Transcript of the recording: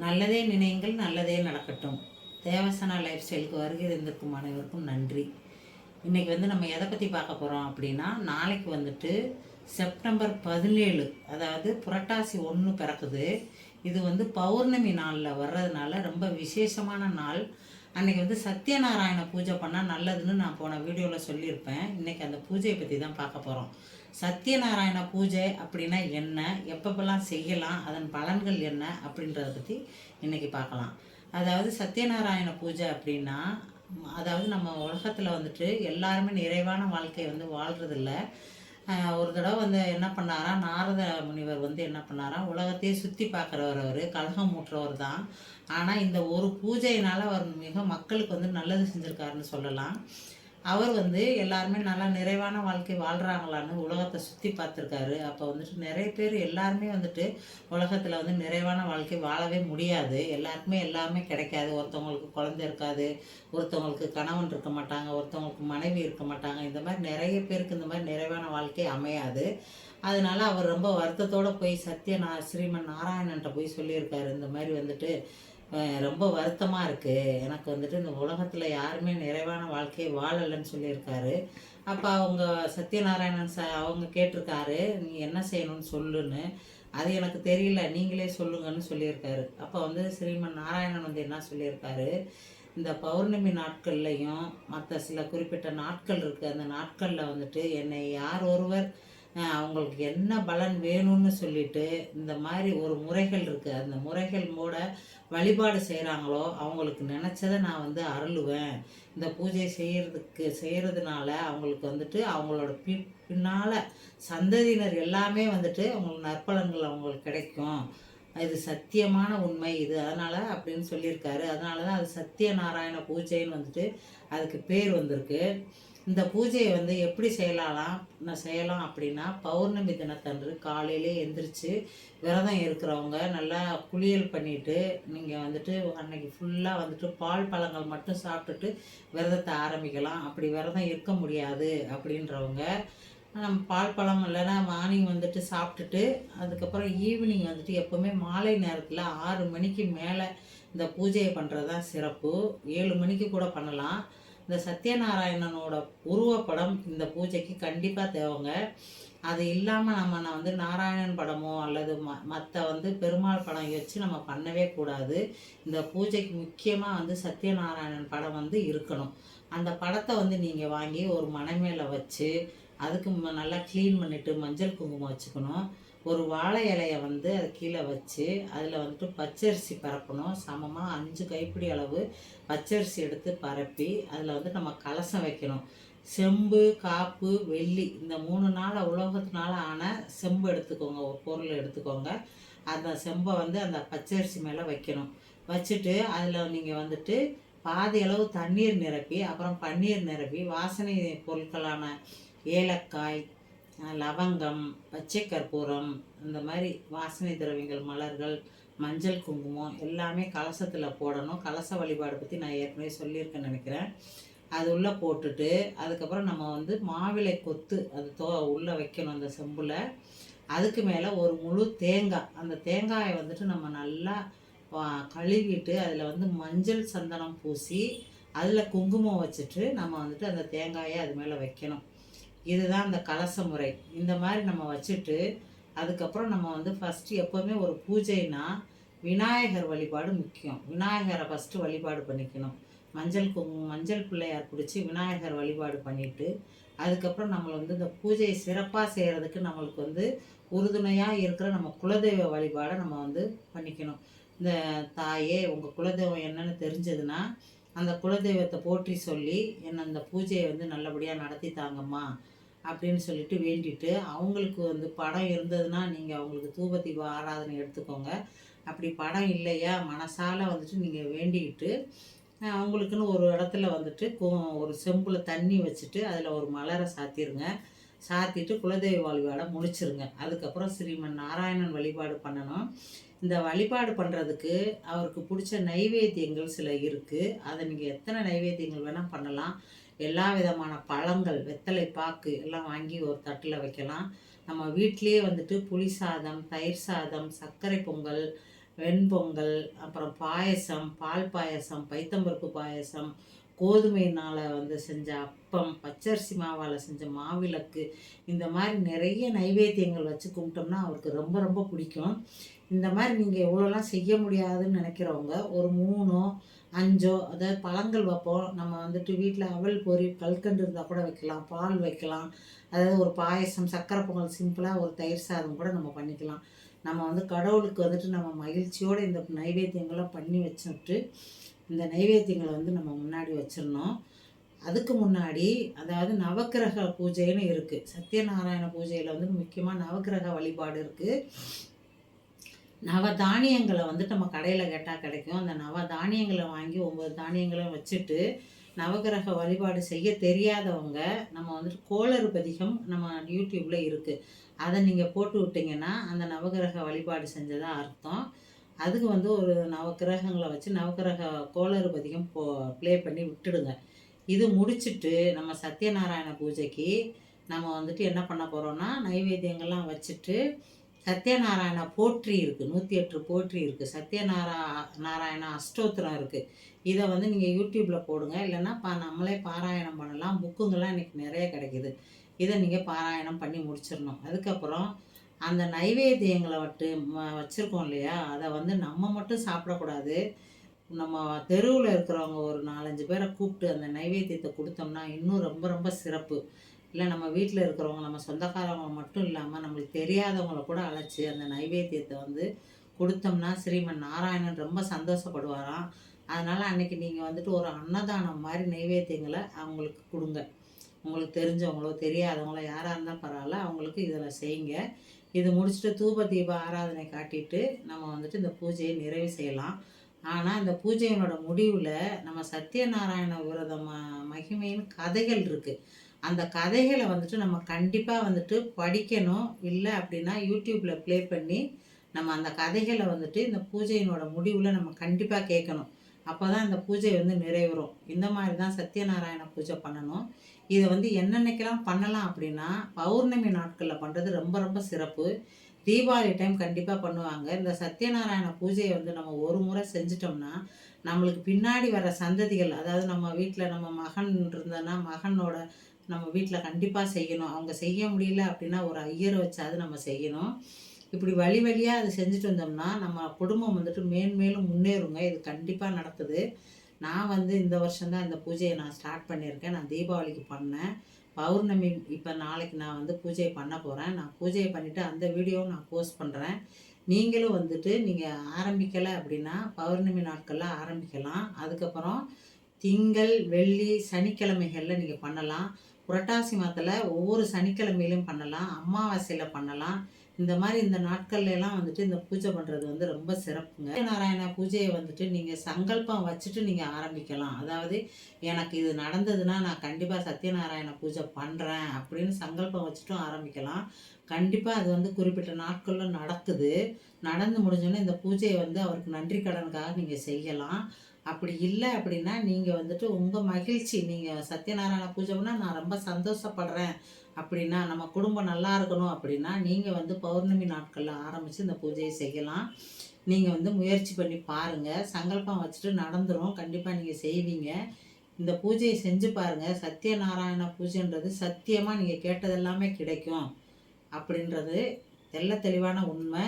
நல்லதே நினையுங்கள், நல்லதே நடக்கட்டும். தேவசனா லைஃப் ஸ்டைலுக்கு வருகை இருந்திருக்கும் அனைவருக்கும் நன்றி. இன்றைக்கி நம்ம எதை பற்றி பார்க்க போகிறோம் அப்படின்னா, நாளைக்கு செப்டம்பர் 17, அதாவது புரட்டாசி 1 பிறக்குது. இது பௌர்ணமி நாளில் வர்றதுனால ரொம்ப விசேஷமான நாள். அன்றைக்கி சத்யநாராயண பூஜை பண்ணால் நல்லதுன்னு நான் போன வீடியோவில் சொல்லியிருப்பேன். இன்றைக்கி அந்த பூஜையை பற்றி தான் பார்க்க போகிறோம். சத்யநாராயண பூஜை அப்படின்னா என்ன, எப்பப்பெல்லாம் செய்யலாம், அதன் பலன்கள் என்ன அப்படின்றத பற்றி இன்றைக்கி பார்க்கலாம். அதாவது சத்யநாராயண பூஜை அப்படின்னா, அதாவது நம்ம உலகத்தில் எல்லாருமே நிறைவான வாழ்க்கையை வாழ்கிறதில்ல. ஒரு தடவை என்ன பண்ணாராம், நாரத முனிவர் என்ன பண்ணாராம், உலகத்தையே சுற்றி பார்க்குறவர், அவர் கலகம் மூட்டுறவர் தான். ஆனால் இந்த ஒரு பூஜையினால் அவர் மிக மக்களுக்கு நல்லது செஞ்சுருக்காருன்னு சொல்லலாம். அவர் எல்லாருமே நல்லா நிறைவான வாழ்க்கை வாழ்கிறாங்களான்னு உலகத்தை சுற்றி பார்த்துருக்காரு. அப்போ நிறைய பேர் எல்லாருமே உலகத்தில் நிறைவான வாழ்க்கை வாழவே முடியாது. எல்லாருக்குமே எல்லாமே கிடைக்காது. ஒருத்தவங்களுக்கு குழந்தை இருக்காது, ஒருத்தவங்களுக்கு கணவன் இருக்க மாட்டாங்க, ஒருத்தவங்களுக்கு மனைவி இருக்க மாட்டாங்க. இந்த மாதிரி நிறைய பேருக்கு இந்த மாதிரி நிறைவான வாழ்க்கை அமையாது. அதனால அவர் ரொம்ப வருத்தத்தோடு போய் ஸ்ரீமன் நாராயணன்ட்ட போய் சொல்லியிருக்காரு. இந்த மாதிரி ரொம்ப வருத்தமாக இருக்குது, எனக்கு இந்த உலகத்தில் யாருமே நிறைவான வாழ்க்கையை வாழலைன்னு சொல்லியிருக்காரு. அப்போ அவங்க சத்யநாராயணன் அவங்க கேட்டிருக்காரு, நீ என்ன செய்யணும்னு சொல்லுன்னு. அது எனக்கு தெரியல, நீங்களே சொல்லுங்கன்னு சொல்லியிருக்காரு. அப்போ ஸ்ரீமன் நாராயணன் என்ன சொல்லியிருக்காரு, இந்த பௌர்ணமி நாட்கள்லையும் மற்ற சில குறிப்பிட்ட நாட்கள் இருக்குது, அந்த நாட்களில் என்னை யார் ஒருவர் அவங்களுக்கு என்ன பலன் வேணும்னு சொல்லிட்டு இந்த மாதிரி ஒரு முறைகள் இருக்குது, அந்த முறைகள் மூட வழிபாடு செய்கிறாங்களோ அவங்களுக்கு நினச்சதை நான் அருளுவேன். இந்த பூஜை செய்கிறதுனால அவங்களுக்கு அவங்களோட பின்னால் சந்ததியினர் எல்லாமே அவங்களுக்கு நற்பலன்கள் அவங்களுக்கு கிடைக்கும். இது சத்தியமான உண்மை இது, அதனால் அப்படின்னு சொல்லியிருக்காரு. அதனால தான் அது சத்யநாராயண பூஜைன்னு அதுக்கு பேர் வந்திருக்கு. இந்த பூஜையை எப்படி செய்யலாம் அப்படின்னா, பௌர்ணமி தினத்தன்று காலையிலே எந்திரிச்சு விரதம் இருக்கிறவங்க நல்லா குளியல் பண்ணிவிட்டு நீங்கள் அன்னைக்கு ஃபுல்லாக பால் பழங்கள் மட்டும் சாப்பிட்டுட்டு விரதத்தை ஆரம்பிக்கலாம். அப்படி விரதம் இருக்க முடியாது அப்படின்றவங்க நம்ம பால் பழம் இல்லைன்னா மார்னிங் சாப்பிட்டுட்டு அதுக்கப்புறம் ஈவினிங் எப்போவுமே மாலை நேரத்தில் 6 மணிக்கு மேலே இந்த பூஜையை பண்ணுறது தான் சிறப்பு. 7 மணிக்கு கூட பண்ணலாம். இந்த சத்யநாராயணனோட உருவப்படம் இந்த பூஜைக்கு கண்டிப்பாக தேவைங்க. அது இல்லாமல் நம்ம நாராயணன் படமோ அல்லது மற்ற பெருமாள் படம் வச்சு நம்ம பண்ணவே கூடாது. இந்த பூஜைக்கு முக்கியமாக சத்யநாராயணன் படம் இருக்கணும். அந்த படத்தை நீங்கள் வாங்கி ஒரு மனை மேலே வச்சு அதுக்கு நல்லா க்ளீன் பண்ணிவிட்டு மஞ்சள் குங்குமம் வச்சுக்கணும். ஒரு வாழை இலையை அது கீழே வச்சு அதில் பச்சரிசி பரப்பணும். சமமாக 5 கைப்பிடி அளவு பச்சரிசி எடுத்து பரப்பி அதில் நம்ம கலசம் வைக்கணும். செம்பு, காப்பு, வெள்ளி இந்த 3 நாள் உலோகத்தினால ஆன செம்பு எடுத்துக்கோங்க, ஒரு பொருள் எடுத்துக்கோங்க. அந்த செம்பை அந்த பச்சரிசி மேலே வைக்கணும். வச்சுட்டு அதில் நீங்கள் பாதி அளவு தண்ணீர் நிரப்பி அப்புறம் பன்னீர் நிரப்பி வாசனை பொருட்களான ஏலக்காய், லவங்கம், பச்சை கற்பூரம், இந்த மாதிரி வாசனை திரவியங்கள், மலர்கள், மஞ்சள் குங்குமம் எல்லாமே கலசத்தில் போடணும். கலச வழிபாடு பற்றி நான் ஏற்கனவே சொல்லியிருக்கேன்னு நினைக்கிறேன். அது உள்ளே போட்டுட்டு அதுக்கப்புறம் நம்ம மாவிளை கொத்து அது உள்ளே வைக்கணும் அந்த செம்பில். அதுக்கு மேலே ஒரு முழு தேங்காய், அந்த தேங்காயை நம்ம நல்லா கழுவிட்டு அதில் மஞ்சள் சந்தனம் பூசி அதில் குங்குமம் வச்சுட்டு நம்ம அந்த தேங்காயை அது மேலே வைக்கணும். இதுதான் அந்த கலச முறை. இந்த மாதிரி நம்ம வச்சுட்டு அதுக்கப்புறம் நம்ம ஃபஸ்ட்டு எப்போவுமே ஒரு பூஜைனா விநாயகர் வழிபாடு முக்கியம். விநாயகரை ஃபஸ்ட்டு வழிபாடு பண்ணிக்கணும். மஞ்சள் பிள்ளையார் பிடிச்சி விநாயகர் வழிபாடு பண்ணிவிட்டு அதுக்கப்புறம் நம்மளை இந்த பூஜையை சிறப்பாக செய்கிறதுக்கு நம்மளுக்கு உறுதுணையாக இருக்கிற நம்ம குலதெய்வ வழிபாடை நம்ம பண்ணிக்கணும். இந்த தாயே உங்கள் குலதெய்வம் என்னன்னு தெரிஞ்சதுன்னா அந்த குலதெய்வத்தை போற்றி சொல்லி என்னை அந்த பூஜையை நல்லபடியாக நடத்தி தாங்கம்மா அப்படின்னு சொல்லிட்டு வேண்டிட்டு, அவங்களுக்கு படம் இருந்ததுன்னா நீங்கள் அவங்களுக்கு தூபதீப ஆராதனை எடுத்துக்கோங்க. அப்படி படம் இல்லையா மனசால் நீங்கள் வேண்டிக்கிட்டு அவங்களுக்குன்னு ஒரு இடத்துல ஒரு செம்பில் தண்ணி வச்சுட்டு அதில் ஒரு மலரை சாத்திடுங்க. சாத்திட்டு குலதெய்வ வழிபாடை முடிச்சிருங்க. அதுக்கப்புறம் ஸ்ரீமன் நாராயணன் வழிபாடு பண்ணணும். இந்த வழிபாடு பண்ணுறதுக்கு அவருக்கு பிடிச்ச நைவேத்தியங்கள் சில இருக்குது. அதை நீங்கள் எத்தனை நைவேத்தியங்கள் வேணால் பண்ணலாம். எல்லா விதமான பழங்கள், வெத்தலை பாக்கு எல்லாம் வாங்கி ஒரு தட்டில் வைக்கலாம். நம்ம வீட்டிலேயே புளி சாதம், தயிர் சாதம், சர்க்கரை பொங்கல், வெண்பொங்கல், அப்புறம் பாயசம், பால் பாயசம், பைத்தம்பருப்பு பாயசம், கோதுமையினால் வந்து செஞ்ச அப்பம், பச்சரிசி மாவால் செஞ்ச மாவிளக்கு, இந்த மாதிரி நிறைய நைவேத்தியங்கள் வச்சு கும்பிட்டோம்னா அவருக்கு ரொம்ப ரொம்ப பிடிக்கும். இந்த மாதிரி நீங்கள் எவ்வளோலாம் செய்ய முடியாதுன்னு நினைக்கிறவங்க ஒரு 3ஓ 5ஓ அதாவது பழங்கள் வைப்போம். நம்ம வந்துட்டு வீட்டில் அவல் பொரி கல்கண்டு இருந்தால் கூட வைக்கலாம், பால் வைக்கலாம். அதாவது ஒரு பாயசம், சக்கரை பொங்கல், சிம்பிளாக ஒரு தயிர் சாதம் கூட நம்ம பண்ணிக்கலாம். நம்ம வந்து கடவுளுக்கு வந்துட்டு நம்ம மகிழ்ச்சியோடு இந்த நைவேத்தியங்களை பண்ணி வச்சுட்டு இந்த நைவேத்தியங்களை வந்து நம்ம முன்னாடி வச்சிடணும். அதுக்கு முன்னாடி அதாவது நவக்கிரக பூஜைன்னு இருக்குது. சத்யநாராயண பூஜையில் வந்து முக்கியமாக நவக்கிரக வழிபாடு இருக்குது. நவ தானியங்களை வந்துட்டு நம்ம கடையில் கேட்டால் கிடைக்கும். அந்த நவ தானியங்களை வாங்கி 9 தானியங்களும் வச்சுட்டு நவகிரக வழிபாடு செய்ய தெரியாதவங்க நம்ம வந்துட்டு கோளறு பதிகம் நம்ம யூடியூப்பில் இருக்குது. அதை நீங்கள் போட்டு விட்டிங்கன்னா அந்த நவகிரக வழிபாடு செஞ்சதாக அர்த்தம். அதுக்கு வந்து ஒரு நவகிரகங்களை வச்சு நவகிரக கோளறு பதிகம் ப்ளே பண்ணி விட்டுடுங்க. இது முடிச்சுட்டு நம்ம சத்யநாராயண பூஜைக்கு நம்ம வந்துட்டு என்ன பண்ண போகிறோன்னா நைவேத்தியங்கள்லாம் வச்சுட்டு சத்யநாராயண போற்றி இருக்குது, 108 போற்றி இருக்குது, நாராயண அஷ்டோத்திரம் இருக்குது. இதை வந்து நீங்கள் யூடியூப்பில் போடுங்க. இல்லைன்னா நம்மளே பாராயணம் பண்ணலாம். புக்குங்கள்லாம் இன்றைக்கி நிறைய கிடைக்கிது. இதை நீங்கள் பாராயணம் பண்ணி முடிச்சிடணும். அதுக்கப்புறம் அந்த நைவேத்தியங்களை வச்சுருக்கோம் இல்லையா, அதை வந்து நம்ம மட்டும் சாப்பிடக்கூடாது. நம்ம தெருவில் இருக்கிறவங்க ஒரு 4-5 பேரை கூப்பிட்டு அந்த நைவேத்தியத்தை கொடுத்தோம்னா இன்னும் ரொம்ப ரொம்ப சிறப்பு. இல்லை நம்ம வீட்டில் இருக்கிறவங்க நம்ம சொந்தக்காரவங்க மட்டும் இல்லாமல் நம்மளுக்கு தெரியாதவங்கள கூட அழைச்சி அந்த நைவேத்தியத்தை வந்து கொடுத்தோம்னா ஸ்ரீமன் நாராயணன் ரொம்ப சந்தோஷப்படுவாராம். அதனால் அன்றைக்கி நீங்கள் வந்துட்டு ஒரு அன்னதானம் மாதிரி நைவேத்தியங்களை அவங்களுக்கு கொடுங்க. உங்களுக்கு தெரிஞ்சவங்களோ தெரியாதவங்களோ யாராக இருந்தால் பரவாயில்ல, அவங்களுக்கு இதில் செய்யுங்க. இது முடிச்சுட்டு தூப தீப ஆராதனை காட்டிட்டு நம்ம வந்துட்டு இந்த பூஜையை நிறைவு செய்யலாம். ஆனால் இந்த பூஜையினோட முடிவில் நம்ம சத்யநாராயண விரத மகிமையின் கதைகள் இருக்குது. அந்த கதைகளை வந்துட்டு நம்ம கண்டிப்பாக வந்துட்டு படிக்கணும். இல்லை அப்படின்னா யூடியூப்பில் ப்ளே பண்ணி நம்ம அந்த கதைகளை வந்துட்டு இந்த பூஜையினோட முடிவில் நம்ம கண்டிப்பாக கேட்கணும். அப்போ தான் இந்த பூஜை வந்து நிறைவேறும். இந்த மாதிரி தான் சத்யநாராயண பூஜை பண்ணணும். இதை வந்து என்னென்னைக்கெல்லாம் பண்ணலாம் அப்படின்னா பௌர்ணமி நாட்களில் பண்ணுறது ரொம்ப ரொம்ப சிறப்பு. தீபாவளி டைம் கண்டிப்பாக பண்ணுவாங்க. இந்த சத்யநாராயண பூஜையை வந்து நம்ம ஒரு முறை செஞ்சிட்டோம்னா நம்மளுக்கு பின்னாடி வர சந்ததிகள், அதாவது நம்ம வீட்டில் நம்ம மகன் இருந்ததுன்னா மகனோட நம்ம வீட்டில் கண்டிப்பாக செய்யணும். அவங்க செய்ய முடியல அப்படின்னா ஒரு ஐயரை வச்சாது நம்ம செய்யணும். இப்படி வழி வழியாக அது செஞ்சுட்டு வந்தோம்னா நம்ம குடும்பம் வந்துட்டு மேன்மேலும் முன்னேறுங்க. இது கண்டிப்பாக நடக்குது. நான் வந்து இந்த வருஷம்தான் இந்த பூஜையை நான் ஸ்டார்ட் பண்ணியிருக்கேன். நான் தீபாவளிக்கு பண்ணேன். பௌர்ணமி இப்போ நாளைக்கு நான் வந்து பூஜையை பண்ண போகிறேன். நான் பூஜையை பண்ணிவிட்டு அந்த வீடியோவும் நான் போஸ்ட் பண்ணுறேன். நீங்களும் வந்துட்டு நீங்கள் ஆரம்பிக்கலை அப்படின்னா பௌர்ணமி நாட்களில் ஆரம்பிக்கலாம். அதுக்கப்புறம் திங்கள், வெள்ளி, சனிக்கிழமைகளில் நீங்கள் பண்ணலாம். புரட்டாசி மாதத்தில் ஒவ்வொரு சனிக்கிழமையிலையும் பண்ணலாம். அமாவாசையில் பண்ணலாம். இந்த மாதிரி இந்த நாட்கள்லாம் வந்துட்டு இந்த பூஜை பண்ணுறது வந்து ரொம்ப சிறப்புங்க. சத்யநாராயண பூஜையை வந்துட்டு நீங்கள் சங்கல்பம் வச்சுட்டு நீங்கள் ஆரம்பிக்கலாம். அதாவது எனக்கு இது நடந்ததுன்னா நான் கண்டிப்பாக சத்யநாராயண பூஜை பண்ணுறேன் அப்படின்னு சங்கல்பம் வச்சுட்டும் ஆரம்பிக்கலாம். கண்டிப்பாக அது வந்து குறிப்பிட்ட நாட்களில் நடக்குது. நடந்து முடிஞ்சோன்னே இந்த பூஜையை வந்து அவருக்கு நன்றி கடனுக்காக நீங்கள் செய்யலாம். அப்படி இல்லை அப்படின்னா நீங்கள் வந்துட்டு உங்கள் மகிழ்ச்சி, நீங்கள் சத்யநாராயண பூஜை பண்ணால் நான் ரொம்ப சந்தோஷப்படுறேன் அப்படின்னா, நம்ம குடும்பம் நல்லா இருக்கணும் அப்படின்னா நீங்கள் வந்து பௌர்ணமி நாட்களில் ஆரம்பித்து இந்த பூஜையை செய்யலாம். நீங்கள் வந்து முயற்சி பண்ணி பாருங்கள். சங்கல்பம் வச்சுட்டு நடந்துடும். கண்டிப்பாக நீங்கள் செய்வீங்க. இந்த பூஜையை செஞ்சு பாருங்கள். சத்யநாராயண பூஜைன்றது சத்தியமாக நீங்கள் கேட்டதெல்லாமே கிடைக்கும் அப்படின்றது தெளிவான உண்மை.